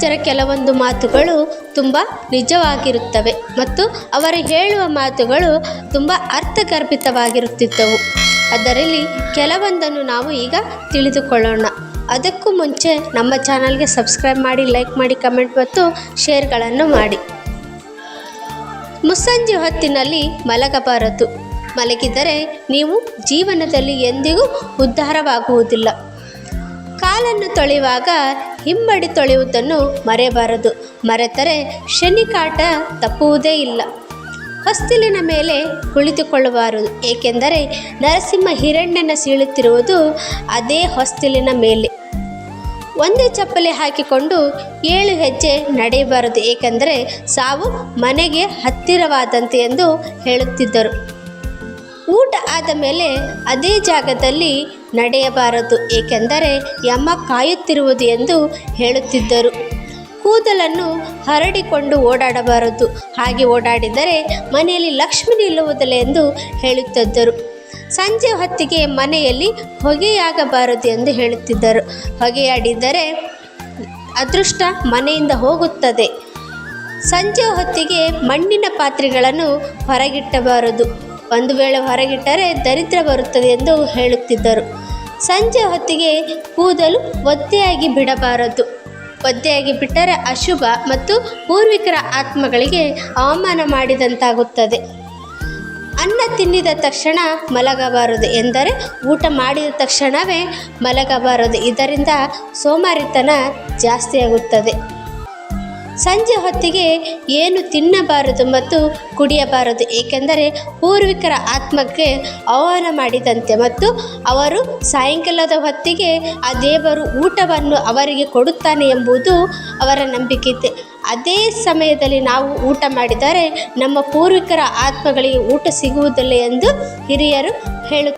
ಪೂರ್ವಜರ ಕೆಲವೊಂದು ಮಾತುಗಳು ತುಂಬ ನಿಜವಾಗಿರುತ್ತವೆ ಮತ್ತು ಅವರು ಹೇಳುವ ಮಾತುಗಳು ತುಂಬ ಅರ್ಥಗರ್ಭಿತವಾಗಿರುತ್ತಿದ್ದವು. ಅದರಲ್ಲಿ ಕೆಲವೊಂದನ್ನು ನಾವು ಈಗ ತಿಳಿದುಕೊಳ್ಳೋಣ. ಅದಕ್ಕೂ ಮುಂಚೆ ನಮ್ಮ ಚಾನಲ್ಗೆ ಸಬ್ಸ್ಕ್ರೈಬ್ ಮಾಡಿ, ಲೈಕ್ ಮಾಡಿ, ಕಮೆಂಟ್ ಮತ್ತು ಶೇರ್ಗಳನ್ನು ಮಾಡಿ. ಮುಸ್ಸಂಜೆ ಹೊತ್ತಿನಲ್ಲಿ ಮಲಗಬಾರದು. ಮಲಗಿದರೆ ನೀವು ಜೀವನದಲ್ಲಿ ಎಂದಿಗೂ ಉದ್ಧಾರವಾಗುವುದಿಲ್ಲ. ಕಾಲನ್ನು ತೊಳೆಯುವಾಗ ಹಿಮ್ಮಡಿ ತೊಳೆಯುವುದನ್ನು ಮರೆಯಬಾರದು. ಮರೆತರೆ ಶನಿಕಾಟ ತಪ್ಪುವುದೇ ಇಲ್ಲ. ಹೊಸ್ತಿಲಿನ ಮೇಲೆ ಕುಳಿತುಕೊಳ್ಳಬಾರದು, ಏಕೆಂದರೆ ನರಸಿಂಹ ಹಿರಣ್ಯನ ಸೀಳುತ್ತಿರುವುದು ಅದೇ ಹೊಸ್ತಿಲಿನ ಮೇಲೆ. ಒಂದೇ ಚಪ್ಪಲಿ ಹಾಕಿಕೊಂಡು 7 ಹೆಜ್ಜೆ ನಡೆಯಬಾರದು, ಏಕೆಂದರೆ ಸಾವು ಮನೆಗೆ ಹತ್ತಿರವಾದಂತೆ ಎಂದು ಹೇಳುತ್ತಿದ್ದರು. ಊಟ ಆದ ಮೇಲೆ ಅದೇ ಜಾಗದಲ್ಲಿ ನಡೆಯಬಾರದು, ಏಕೆಂದರೆ ಯಮ ಕಾಯುತ್ತಿರುವುದು ಎಂದು ಹೇಳುತ್ತಿದ್ದರು. ಕೂದಲನ್ನು ಹರಡಿಕೊಂಡು ಓಡಾಡಬಾರದು, ಹಾಗೆ ಓಡಾಡಿದರೆ ಮನೆಯಲ್ಲಿ ಲಕ್ಷ್ಮಿ ನಿಲ್ಲುವುದಿಲ್ಲ ಎಂದು ಹೇಳುತ್ತಿದ್ದರು. ಸಂಜೆ ಹೊತ್ತಿಗೆ ಮನೆಯಲ್ಲಿ ಹೊಗೆಯಾಗಬಾರದು ಎಂದು ಹೇಳುತ್ತಿದ್ದರು. ಹೊಗೆಯಾಡಿದರೆ ಅದೃಷ್ಟ ಮನೆಯಿಂದ ಹೋಗುತ್ತದೆ. ಸಂಜೆ ಹೊತ್ತಿಗೆ ಮಣ್ಣಿನ ಪಾತ್ರೆಗಳನ್ನು ಹೊರಗಿಟ್ಟಬಾರದು. ಒಂದು ವೇಳೆ ಹೊರಗಿಟ್ಟರೆ ದರಿದ್ರ ಬರುತ್ತದೆ ಎಂದು ಹೇಳುತ್ತಿದ್ದರು. ಸಂಜೆ ಹೊತ್ತಿಗೆ ಕೂದಲು ಒದ್ದೆಯಾಗಿ ಬಿಡಬಾರದು. ಒದ್ದೆಯಾಗಿ ಬಿಟ್ಟರೆ ಅಶುಭ ಮತ್ತು ಪೂರ್ವಿಕರ ಆತ್ಮಗಳಿಗೆ ಅವಮಾನ ಮಾಡಿದಂತಾಗುತ್ತದೆ. ಅನ್ನ ತಿನ್ನಿದ ತಕ್ಷಣ ಮಲಗಬಾರದು, ಎಂದರೆ ಊಟ ಮಾಡಿದ ತಕ್ಷಣವೇ ಮಲಗಬಾರದು. ಇದರಿಂದ ಸೋಮಾರಿತನ ಜಾಸ್ತಿಯಾಗುತ್ತದೆ. ಸಂಜೆ ಹೊತ್ತಿಗೆ ಏನು ತಿನ್ನಬಾರದು ಮತ್ತು ಕುಡಿಯಬಾರದು, ಏಕೆಂದರೆ ಪೂರ್ವಿಕರ ಆತ್ಮಕ್ಕೆ ಅವಮಾನ ಮಾಡಿದಂತೆ ಮತ್ತು ಅವರು ಸಾಯಂಕಾಲದ ಹೊತ್ತಿಗೆ ಆ ದೇವರು ಊಟವನ್ನು ಅವರಿಗೆ ಕೊಡುತ್ತಾನೆ ಎಂಬುದು ಅವರ ನಂಬಿಕೆ ಇದೆ. ಅದೇ ಸಮಯದಲ್ಲಿ ನಾವು ಊಟ ಮಾಡಿದರೆ ನಮ್ಮ ಪೂರ್ವಿಕರ ಆತ್ಮಗಳಿಗೆ ಊಟ ಸಿಗುವುದಿಲ್ಲ ಎಂದು ಹಿರಿಯರು ಹೇಳುತ್ತಾರೆ.